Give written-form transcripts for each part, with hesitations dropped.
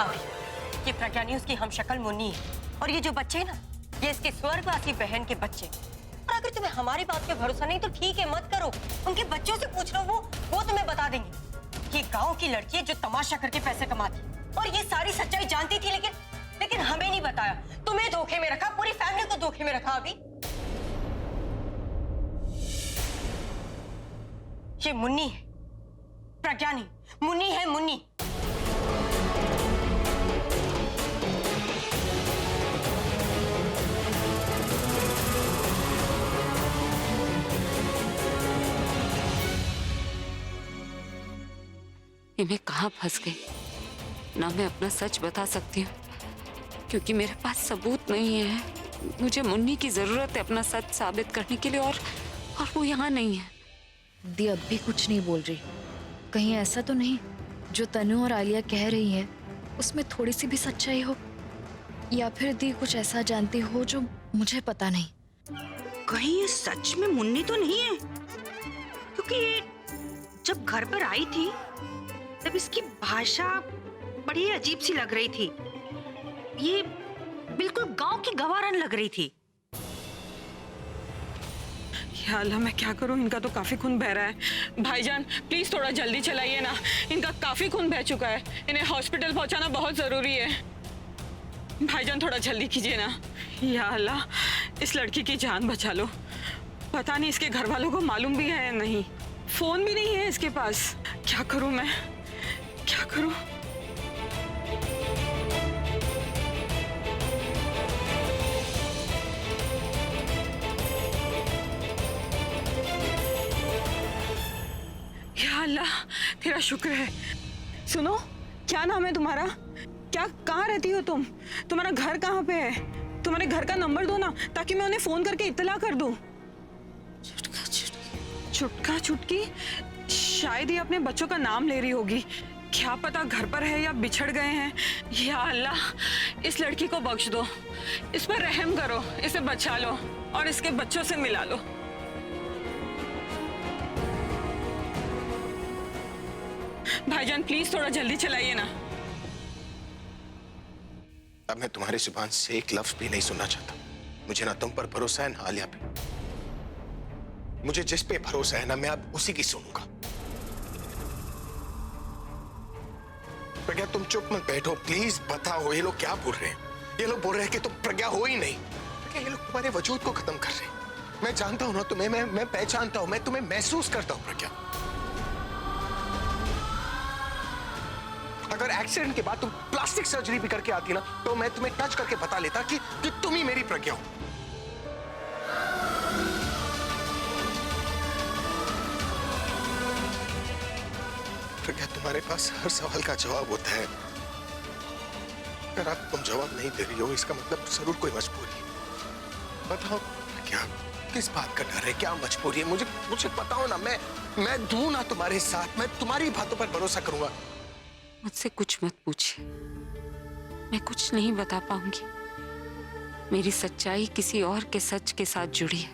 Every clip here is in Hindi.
हाँ भाई, ये प्रज्ञा नहीं, उसकी हमशक्ल मुन्नी है। और ये जो बच्चे हैं ना, ये इसके स्वर्गवासी बहन के बच्चे। और अगर तुम्हें हमारी बात पे भरोसा नहीं तो ठीक है, मत करो, उनके बच्चों से पूछ लो, वो तुम्हें बता देंगे। ये गांव की लड़की है जो तमाशा करके पैसे कमाती, और ये सारी सच्चाई जानती थी, लेकिन हमें नहीं बताया। तुम्हें धोखे में रखा, पूरी फैमिली को धोखे में रखा। अभी ये मुन्नी है, प्रज्ञा नहीं, मुन्नी है, मुन्नी। मैं कहाँ फंस गई? ना मैं अपना सच बता सकती हूँ क्योंकि मेरे पास सबूत नहीं है। मुझे मुन्नी की जरूरत है अपना सच साबित करने के लिए, और वो यहाँ नहीं है। दी अब भी कुछ नहीं बोल रही। कहीं ऐसा तो नहीं जो तनु और आलिया कह रही है उसमें थोड़ी सी भी सच्चाई हो, या फिर दी कुछ ऐसा जानती हो जो मुझे पता नहीं। कहीं ये सच में मुन्नी तो नहीं है? क्योंकि ये जब घर पर आई थी तब इसकी भाषा बड़ी अजीब सी लग रही थी। ये बिल्कुल गांव की गवारन लग रही थी। या अल्लाह, मैं क्या करूं? इनका तो काफी खून बह रहा है। भाईजान प्लीज थोड़ा जल्दी चलाइए ना, इनका काफी खून बह चुका है। इन्हें हॉस्पिटल पहुंचाना बहुत जरूरी है। भाईजान थोड़ा जल्दी कीजिए ना। या अल्लाह, इस लड़की की जान बचा लो। पता नहीं इसके घर वालों को मालूम भी है या नहीं। फोन भी नहीं है इसके पास। क्या करूं मैं, क्या करूं? या अल्लाह, तेरा शुक्र है। सुनो, क्या नाम है तुम्हारा? कहाँ रहती हो तुम? तुम्हारा घर कहाँ पे है? तुम्हारे घर का नंबर दो ना, ताकि मैं उन्हें फोन करके इत्तला कर दूं। चुटका चुटकी? शायद ये अपने बच्चों का नाम ले रही होगी। क्या पता घर पर है या बिछड़ गए हैं। या अल्लाह, इस लड़की को बख्श दो, इस पर रहम करो, इसे बचा लो और इसके बच्चों से मिला लो। भाईजान प्लीज थोड़ा जल्दी चलाइए ना। अब मैं तुम्हारी जुबान से एक लफ्ज भी नहीं सुनना चाहता। मुझे ना तुम पर भरोसा है ना आलिया पे। मुझे जिस पे भरोसा है ना, मैं अब उसी की सुनूंगा। प्रज्ञा तुम चुप मत बैठो, प्लीज बताओ ये लोग क्या बोल रहे हैं? ये लोग बोल रहे हैं कि तुम प्रज्ञा हो ही नहीं। प्रज्ञा, ये लोग तुम्हारे वजूद को खत्म कर रहे हैं। मैं जानता हूं ना तुम्हें, मैं पहचानता हूं, मैं तुम्हें महसूस करता हूं। प्रज्ञा, अगर एक्सीडेंट के बाद तुम प्लास्टिक सर्जरी भी करके आती ना, तो मैं तुम्हें टच करके बता लेता कि तुम ही मेरी प्रज्ञा हो। प्रज्ञा, तुम्हारे पास हर सवाल का जवाब होता है। अगर आप तुम जवाब नहीं दे रही हो, इसका मतलब जरूर कोई मजबूरी है। बताओ क्या, किस बात का डर है? क्या मजबूरी है? मुझे बताओ ना। मैं दूं ना तुम्हारे साथ, मैं तुम्हारी बातों पर भरोसा करूंगा। मुझसे कुछ मत पूछिए, मैं कुछ नहीं बता पाऊंगी। मेरी सच्चाई किसी और के सच के साथ जुड़ी है,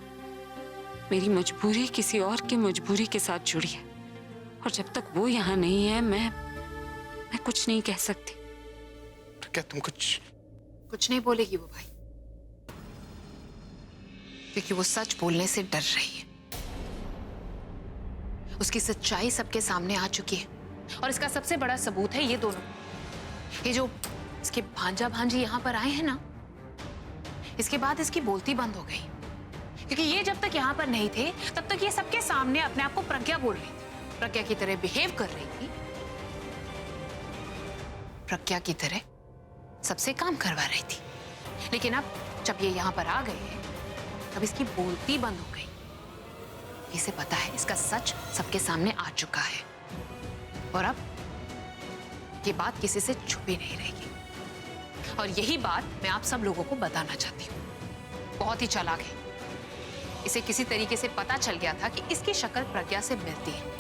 मेरी मजबूरी किसी और की मजबूरी के साथ जुड़ी है, और जब तक वो यहाँ नहीं है मैं कुछ नहीं कह सकती। तो क्या तुम कुछ नहीं बोलेगी वो भाई, क्योंकि वो सच बोलने से डर रही है। उसकी सच्चाई सबके सामने आ चुकी है, और इसका सबसे बड़ा सबूत है ये दोनों। ये जो इसके भांजा भांजी यहाँ पर आए हैं ना, इसके बाद इसकी बोलती बंद हो गई। क्योंकि ये जब तक यहाँ पर नहीं थे तब तक ये सबके सामने अपने आप को प्रज्ञा बोल रही थी, प्रज्ञा की तरह बिहेव कर रही थी, प्रज्ञा की तरह सबसे काम करवा रही थी। लेकिन अब जब ये यहाँ पर आ गए हैं तब इसकी बोलती बंद हो गई। इसे पता है इसका सच सबके सामने आ चुका है, और अब ये बात किसी से छुपी नहीं रहेगी। और यही बात मैं आप सब लोगों को बताना चाहती हूँ। बहुत ही चालाक है, इसे किसी तरीके से पता चल गया था कि इसकी शक्ल प्रज्ञा से मिलती है।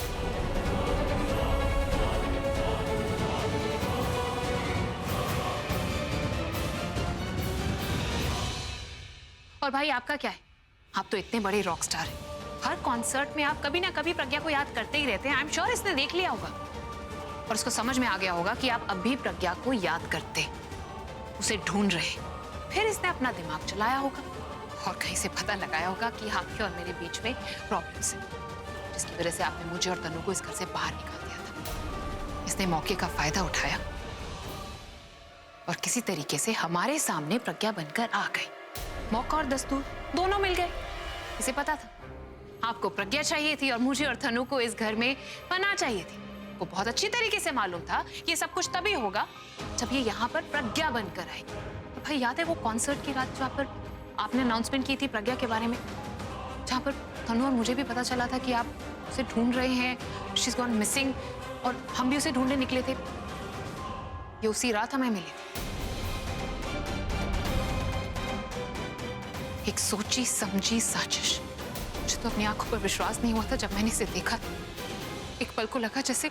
और भाई आपका क्या है, आप तो इतने बड़े रॉक स्टार हैं, हर कॉन्सर्ट में आप कभी ना कभी प्रज्ञा को याद करते ही रहते हैं। आई एम श्योर इसने देख लिया होगा। और उसको समझ में आ गया होगा कि आप अब भी प्रज्ञा को याद करते, उसे ढूंढ रहे। फिर इसने अपना दिमाग चलाया होगा और कहीं से पता लगाया होगा कि आपके और मेरे बीच में प्रॉब्लम्स है, जिसकी वजह से आपने मुझे और तनु को इस घर से बाहर निकाल दिया था। इसने मौके का फायदा उठाया और किसी तरीके से हमारे सामने प्रज्ञा बनकर आ गई। मौका और दस्तूर दोनों मिल गए। इसे पता था आपको प्रज्ञा चाहिए थी और मुझे और तनु को इस घर में पनाह चाहिए थी। वो बहुत अच्छी तरीके से मालूम था ये सब कुछ तभी होगा जब ये यहाँ पर प्रज्ञा बनकर आएगी। तो भाई याद है वो कॉन्सर्ट की रात जहाँ पर आपने अनाउंसमेंट की थी प्रज्ञा के बारे में, जहाँ पर तनु और मुझे भी पता चला था कि आप उसे ढूंढ रहे हैं, शी इज गॉन मिसिंग, और हम भी उसे ढूंढने निकले थे। ये उसी रात हमें मिली। एक सोची समझी साजिश। मुझे तो अपनी आंखों पर विश्वास नहीं हुआ था जब मैंने इसे देखा। एक पल को लगा जैसे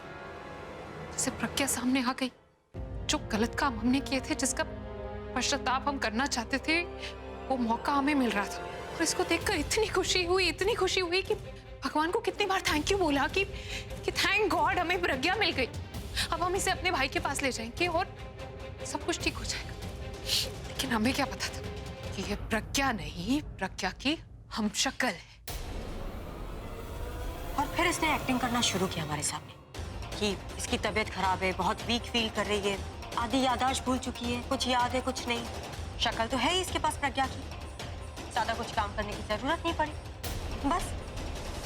प्रज्ञा सामने आ गई। जो गलत काम हमने किए थे, जिसका पश्चाताप हम करना चाहते थे, वो मौका हमें मिल रहा था। और इसको देखकर इतनी खुशी हुई कि भगवान को कितनी बार थैंक यू बोला कि थैंक गॉड हमें प्रज्ञा मिल गई। अब हम इसे अपने भाई के पास ले जाएंगे और सब कुछ ठीक हो जाएगा। लेकिन हमें क्या पता था कि ये प्रज्ञा नहीं, प्रज्ञा की हमशक्ल है। और फिर इसने एक्टिंग करना शुरू किया हमारे सामने कि इसकी तबीयत खराब है, बहुत वीक फील कर रही है, आधी याददाश्त भूल चुकी है, कुछ याद है कुछ नहीं। शक्ल तो है ही इसके पास प्रज्ञा की, ज्यादा कुछ काम करने की जरूरत नहीं पड़ी। बस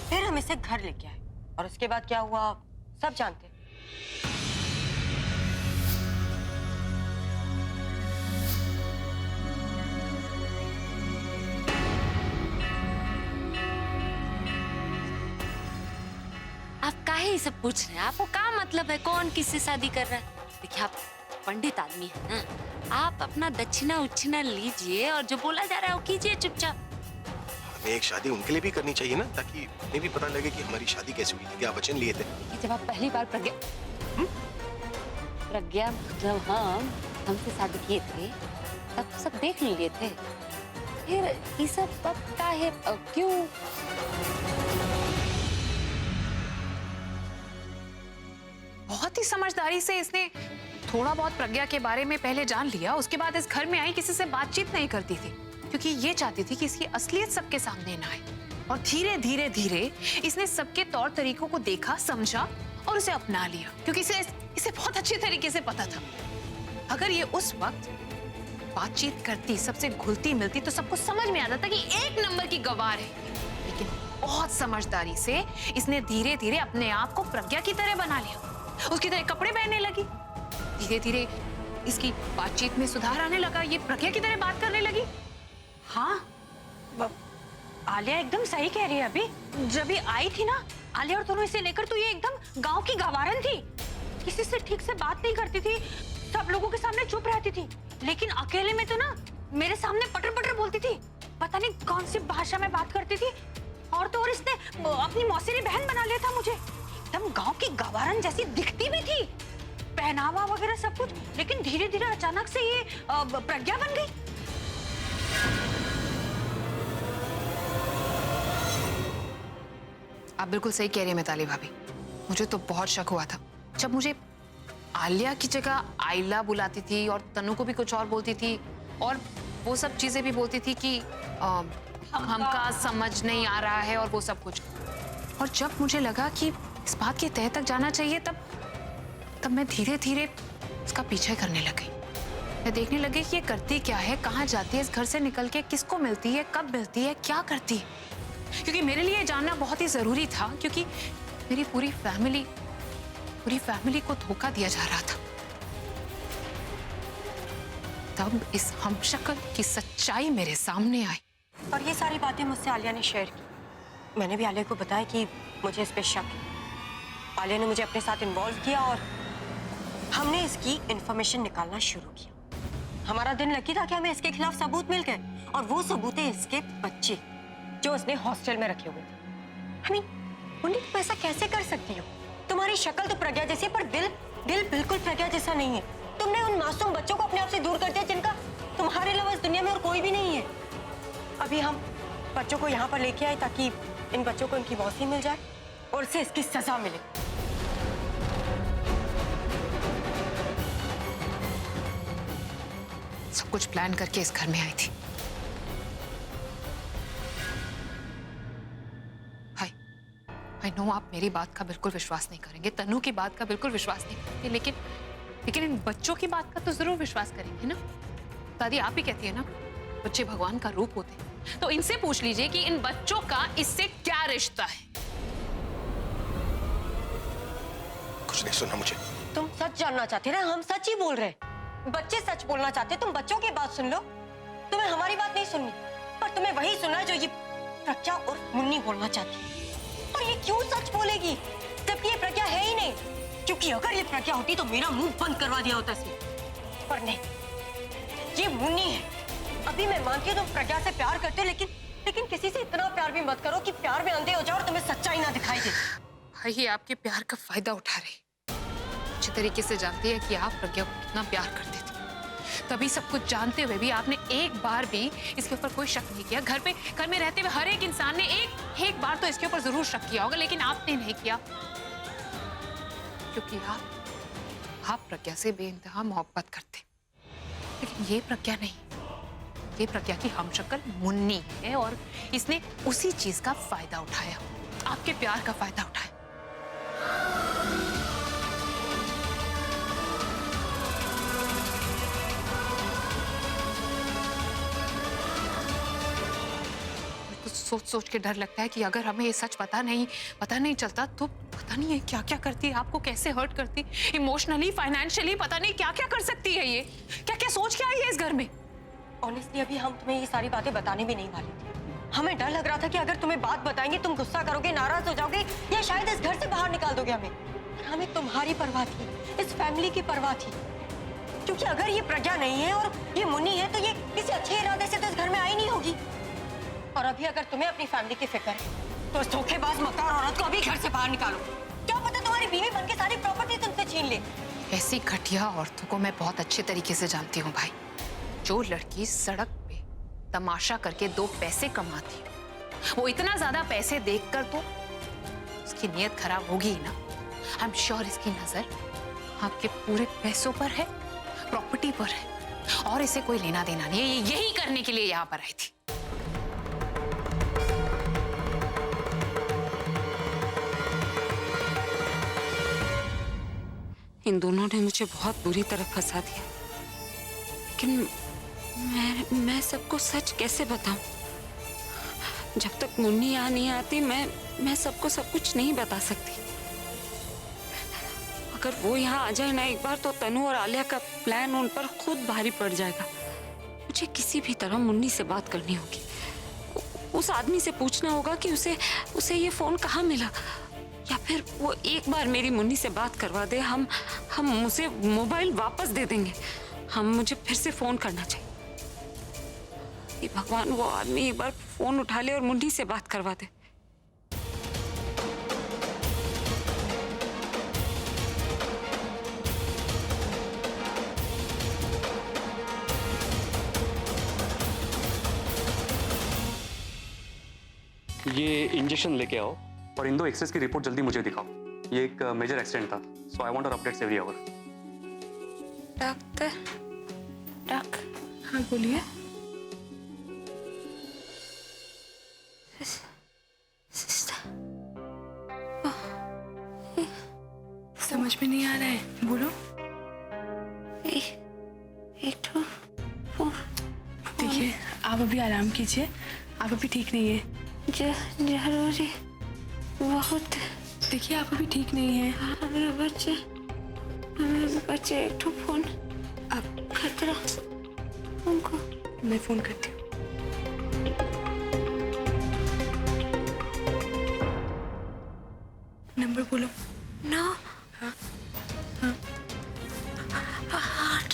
फिर हम इसे घर लेके आए और उसके बाद क्या हुआ सब जानते हैं। आप काहे ये सब पूछ रहे हैं? आपको क्या मतलब है कौन किससे शादी कर रहा है? देखिए आप पंडित आदमी है ना, आप अपना दक्षिणा उच्छिना लीजिए और जो बोला जा रहा है वो कीजिए चुपचाप। हमें एक शादी उनके लिए भी करनी चाहिए ना, ताकि उन्हें भी पता लगे कि हमारी शादी कैसे हुई थी, क्या वचन लिए थे। जब आप पहली बार प्रज्ञा जब हम हमसे शादी किए थे तब तो सब देख लिए थे। फिर ये सब पक्का है क्यों? बहुत ही समझदारी से इसने थोड़ा बहुत प्रज्ञा के बारे में पहले जान लिया। उसके बाद इस घर में आई, किसी से बातचीत नहीं करती थी क्योंकि ये चाहती थी कि इसकी असलियत सबके सामने ना आए। और धीरे धीरे इसने सबके तौर तरीकों को देखा, समझा और उसे अपना लिया क्योंकि इसे बहुत अच्छे तरीके से पता था अगर ये उस वक्त बातचीत करती, सबसे घुलती मिलती तो सबको समझ में आता था कि एक नंबर की गवार है। लेकिन बहुत समझदारी से इसने धीरे धीरे अपने आप को प्रज्ञा की तरह बना लिया, उसकी तरह कपड़े पहनने लगी। धीरे धीरे इसकी बातचीत में सुधार आने लगा, ये प्रज्ञा की तरह बात करने लगी। हाँ, आलिया एकदम सही कह रही है। अभी जब ये आई थी ना, आलिया और तनु इसे लेकर, तो ये एकदम गांव की गवारन थी। किसी से ठीक से बात नहीं करती थी, सब लोगों के सामने चुप रहती थी, लेकिन अकेले में तो ना मेरे सामने पटर पटर बोलती थी। पता नहीं कौन सी भाषा में बात करती थी। और तो और इसने अपनी मौसेरी बहन बना लिया था मुझे। एकदम गांव की गवारन जैसी दिखती भी थी, पहनावा वगैरह सब कुछ। लेकिन धीरे धीरे अचानक से ये प्रज्ञा बन गई। आप बिल्कुल सही कह रही है मिताली भाभी। मुझे तो बहुत शक हुआ था जब मुझे आलिया की जगह आइला बुलाती थी और तनु को भी कुछ और बोलती थी और वो सब चीजें भी बोलती थी कि हमका समझ नहीं आ रहा है और वो सब कुछ। और जब मुझे लगा कि इस बात के तह तक जाना चाहिए, तब मैं धीरे धीरे इसका पीछे करने लगी। मैं देखने लगी कि ये करती क्या है, कहाँ जाती है, इस घर से निकल के किसको मिलती है, कब मिलती है, क्या करती है। क्योंकि मेरे लिए जानना बहुत ही जरूरी था, क्योंकि मेरी पूरी फैमिली को धोखा दिया जा रहा था। तब इस हमशक्ल की सच्चाई मेरे सामने आई। और ये सारी बातें मुझसे आलिया ने शेयर की। मैंने भी आलिया को बताया कि मुझे इस पे शक है। आलिया ने मुझे अपने साथ इन्वॉल्व किया और हमने इसकी इंफॉर्मेशन निकालना शुरू किया। हमारा दिन लकी था कि हमें इसके खिलाफ सबूत मिल गए, और वो सबूत है इसके बच्चे जो उसने हॉस्टल में रखे हुए थे। मुन्नी, तुम ऐसा कैसे कर सकती हो? तुम्हारी शक्ल तो प्रज्ञा जैसी है, पर दिल बिल्कुल प्रज्ञा जैसा नहीं है। तुमने उन मासूम बच्चों को अपने आप से दूर कर दिया जिनका तुम्हारे अलावा इस दुनिया में और कोई भी नहीं है। अभी हम बच्चों को यहाँ पर लेके आए ताकि इन बच्चों को इनकी मौसी मिल जाए और उसे इसकी सजा मिले। सब कुछ प्लान करके इस घर में आई थी। भाई, आई नो आप मेरी बात का बिल्कुल विश्वास नहीं करेंगे, तनु की बात का बिल्कुल विश्वास नहीं करेंगे, लेकिन इन बच्चों की बात का तो जरूर विश्वास करेंगे ना। दादी आप ही कहती है ना, बच्चे भगवान का रूप होते हैं, तो इनसे पूछ लीजिए कि इन बच्चों का इससे क्या रिश्ता है। कुछ नहीं सुना मुझे। तुम सच जानना चाहते ना, हम सच ही बोल रहे हैं। बच्चे सच बोलना चाहते, तुम बच्चों की बात सुन लो। तुम्हें हमारी बात नहीं सुननी, पर तुम्हें वही सुनना जो ये प्रज्ञा और मुन्नी बोलना चाहती। और ये क्यों सच बोलेगी जबकि ये प्रज्ञा है ही नहीं? क्योंकि अगर ये प्रज्ञा होती तो मेरा मुंह बंद करवा दिया होता इसने, पर नहीं, ये मुन्नी है। अभी मैं मानती हूँ तुम प्रज्ञा से प्यार करते हो, लेकिन किसी से इतना प्यार भी मत करो कि प्यार में अंधे हो जाओ और तुम्हें सच्चाई ना दिखाई दे। भाई ये आपके प्यार का फायदा उठा रही, अच्छी तरीके से जानती है कि आप प्रज्ञा को कितना प्यार करते थे। तभी सब कुछ जानते हुए भी आपने एक बार भी इसके ऊपर कोई शक नहीं किया। घर में रहते हुए हर एक इंसान ने एक बार तो इसके ऊपर जरूर शक किया होगा, लेकिन आपने नहीं किया, क्योंकि आप प्रज्ञा से बेइंतहा मोहब्बत करते। लेकिन ये प्रज्ञा नहीं, ये प्रज्ञा की हमशक्ल मुन्नी है और इसने उसी चीज का फायदा उठाया, आपके प्यार का फायदा उठाया। सोच सोच के डर लगता है कि अगर हमें ये सच पता नहीं चलता तो पता नहीं है क्या क्या करती है, आपको कैसे हर्ट करती, इमोशनली, फाइनेंशियली, पता नहीं क्या क्या कर सकती है। ये क्या क्या सोच के आई है इस घर में। ऑनेस्टली अभी हम तुम्हें ये सारी बातें बताने भी नहीं वाले थे। हमें डर लग रहा था कि अगर तुम्हें बात बताएंगे तुम गुस्सा करोगे, नाराज हो जाओगे या शायद इस घर से बाहर निकाल दोगे हमें। हमें तुम्हारी परवाह थी, इस फैमिली की परवाह थी, क्योंकि अगर ये प्रज्ञा नहीं है और ये मुन्नी है तो ये किसी अच्छे इरादे से तो इस घर में आई नहीं होगी। और अभी अगर तुम्हें अपनी फैमिली की फिक्र है तो इस धोखेबाज मक्कार औरत को अभी घर से बाहर निकालो। क्या पता तुम्हारी बीवी बनके सारी प्रॉपर्टी तुमसे छीन ले। ऐसी घटिया औरतों को मैं बहुत अच्छे तरीके से जानती हूँ भाई। जो लड़की सड़क पे तमाशा करके 2 पैसे कमाती, वो इतना ज्यादा पैसे देखकर तो उसकी नीयत खराब होगी ही ना। आई एम श्योर इसकी नजर आपके पूरे पैसों पर है, प्रॉपर्टी पर है, और इसे कोई लेना देना नहीं है। ये यही करने के लिए यहाँ पर आई थी। इन दोनों ने मुझे बहुत बुरी तरह फंसा दिया, लेकिन मैं सबको सच कैसे बताऊं? जब तक मुन्नी यहाँ नहीं आती मैं सबको सब कुछ नहीं बता सकती। अगर वो यहाँ आ जाए ना एक बार तो तनु और आलिया का प्लान उन पर खुद भारी पड़ जाएगा। मुझे किसी भी तरह मुन्नी से बात करनी होगी। उस आदमी से पूछना होगा कि उसे ये फोन कहाँ मिला, या फिर वो एक बार मेरी मुन्नी से बात करवा दे, हम उसे मोबाइल वापस दे देंगे। मुझे फिर से फोन करना चाहिए। ये भगवान वो आदमी एक बार फोन उठा ले और मुन्नी से बात करवा दे। ये इंजेक्शन लेके आओ और इन 2 एक्सरेज की रिपोर्ट जल्दी मुझे दिखाओ। ये एक मेजर एक्सीडेंट था, so I want your updates every hour. Doctor हाँ बोलिए। समझ में नहीं आ रहा है, बोलो। देखिए आप अभी आराम कीजिए, आप अभी ठीक नहीं है। जरूरी बहुत। देखिए आप अभी ठीक नहीं है। हमारे बच्चे एक ठो फोन आप खतरा उनको। मैं फोन करती हूँ। नंबर बोलो। 9 हाँ 8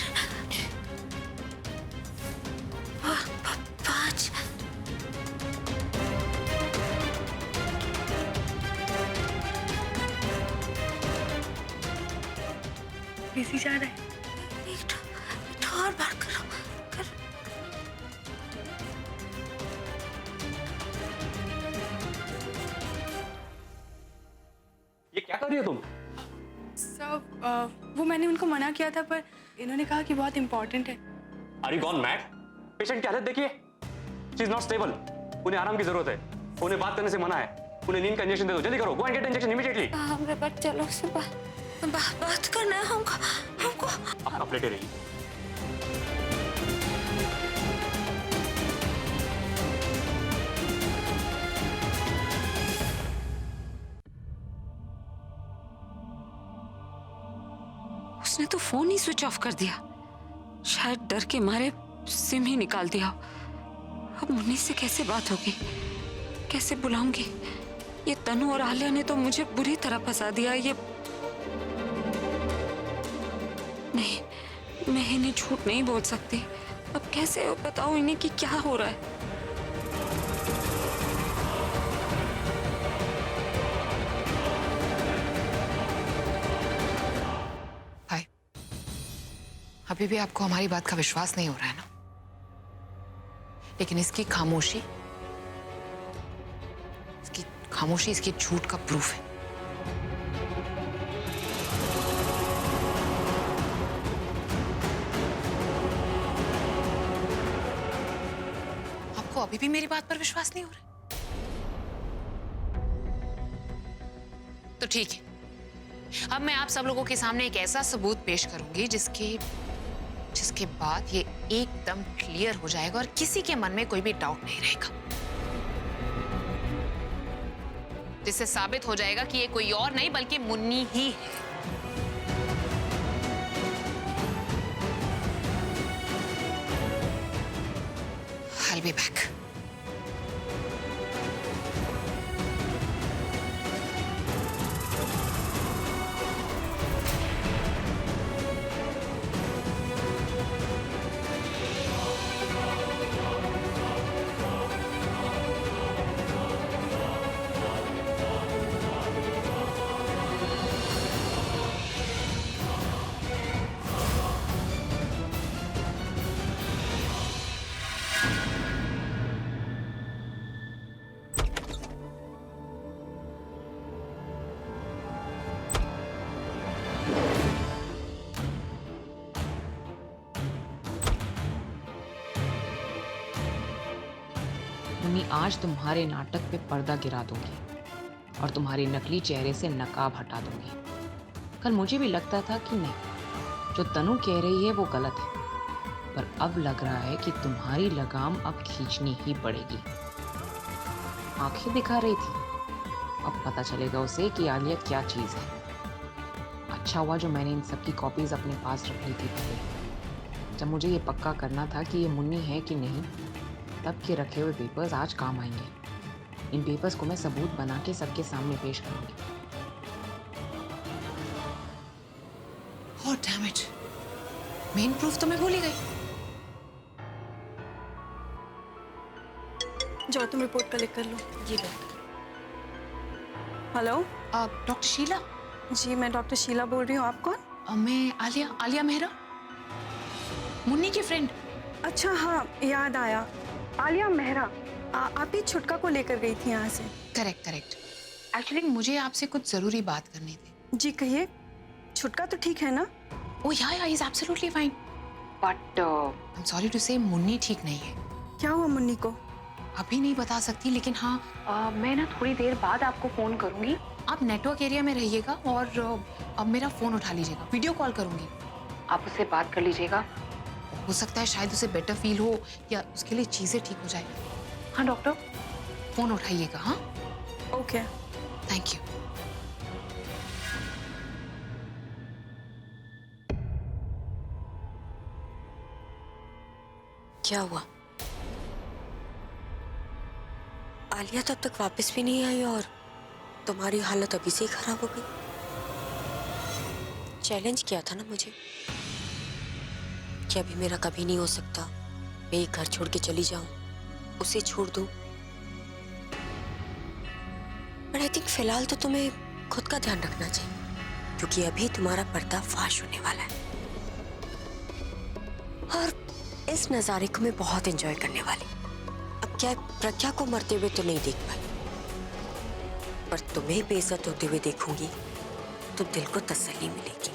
5 बिजी जा रहा है। एक ठो और बार करो कर। ये क्या कर रही हो तुम? सब वो मैंने उनको मना किया था, पर इन्होंने कहा कि बहुत इम्पोर्टेंट है, are you gone mad? Patient की हालत देखिए, शी इज नॉट स्टेबल। उन्हें आराम की जरूरत है, उन्हें बात करने से मना है। उन्हें नींद का इंजेक्शन दे दो, जल्दी करो। Go and get injection immediately. मेरे पास चलो उससे बात करना है हमको। अपना प्लेटे रही। उसने तो फोन ही स्विच ऑफ कर दिया, शायद डर के मारे सिम ही निकाल दिया। अब मुन्नी से कैसे बात होगी, कैसे बुलाऊंगी? ये तनु और आलिया ने तो मुझे बुरी तरह फंसा दिया। ये नहीं, मैं इन्हें झूठ नहीं बोल सकती। अब कैसे बताऊं इन्हें कि क्या हो रहा है? भाई, अभी भी आपको हमारी बात का विश्वास नहीं हो रहा है ना? लेकिन इसकी खामोशी इसके झूठ का प्रूफ है। आपको अभी भी मेरी बात पर विश्वास नहीं हो रहा? तो ठीक है, अब मैं आप सब लोगों के सामने एक ऐसा सबूत पेश करूंगी जिसके बाद ये एकदम क्लियर हो जाएगा और किसी के मन में कोई भी डाउट नहीं रहेगा। जिससे साबित हो जाएगा कि ये कोई और नहीं बल्कि मुन्नी ही है। I'll be back. मुन्नी, आज तुम्हारे नाटक पे पर्दा गिरा दूंगी और तुम्हारे नकली चेहरे से नकाब हटा दूंगी। कल मुझे भी लगता था कि नहीं, जो तनु कह रही है वो गलत है, पर अब लग रहा है कि तुम्हारी लगाम अब खींचनी ही पड़ेगी। आंखें दिखा रही थी, अब पता चलेगा उसे कि आलिया क्या चीज है। अच्छा हुआ जो मैंने इन सब की कॉपीज अपने पास रख ली थी पहले। जब मुझे ये पक्का करना था कि ये मुन्नी है कि नहीं, तब के रखे हुए पेपर्स आज काम आएंगे। इन पेपर्स को मैं सबूत बना के सबके सामने पेश करूंगी। Oh, damn it. Main proof तो मैं भूल ही गई। जाओ तुम रिपोर्ट कलेक्ट कर लो। जी डॉक्टर। Hello, doctor Sheela? जी मैं डॉक्टर शीला बोल रही हूँ। आप कौन? मैं आलिया मेहरा, मुन्नी की फ्रेंड। अच्छा हाँ, याद आया, आलिया मेहरा। आप ही छुटका को लेकर गई थी यहाँ से। करेक्ट। एक्चुअली मुझे आपसे कुछ जरूरी बात करनी थी। जी कहिए। छुटका तो ठीक है ना? Oh yeah, he is absolutely fine, but I am sorry to say Munni ठीक नहीं है। क्या हुआ मुन्नी को? अभी नहीं बता सकती, लेकिन हाँ मैं ना थोड़ी देर बाद आपको फोन करूंगी। आप नेटवर्क एरिया में रहिएगा और अब मेरा फोन उठा लीजिएगा, वीडियो कॉल करूंगी, आप उससे बात कर लीजिएगा। हो सकता है शायद उसे बेटर फील हो या उसके लिए चीजें ठीक हो जाए। हाँ डॉक्टर, फोन उठाइएगा। हाँ ओके, थैंक यू। क्या हुआ? आलिया तो अब तक वापस भी नहीं आई और तुम्हारी हालत अभी से ही खराब हो गई। चैलेंज किया था ना मुझे कि अभी मेरा कभी नहीं हो सकता, मैं एक घर छोड़ के चली जाऊं, उसे छोड़ दूं। बट आई थिंक फिलहाल तो तुम्हें खुद का ध्यान रखना चाहिए, क्योंकि अभी तुम्हारा पर्दा फाश होने वाला है और इस नजारे को मैं बहुत एंजॉय करने वाली। अब क्या प्रज्ञा को मरते हुए तो नहीं देख पाई, पर तुम्हें बेइज्जत होते हुए देखूंगी तो दिल को तसल्ली मिलेगी।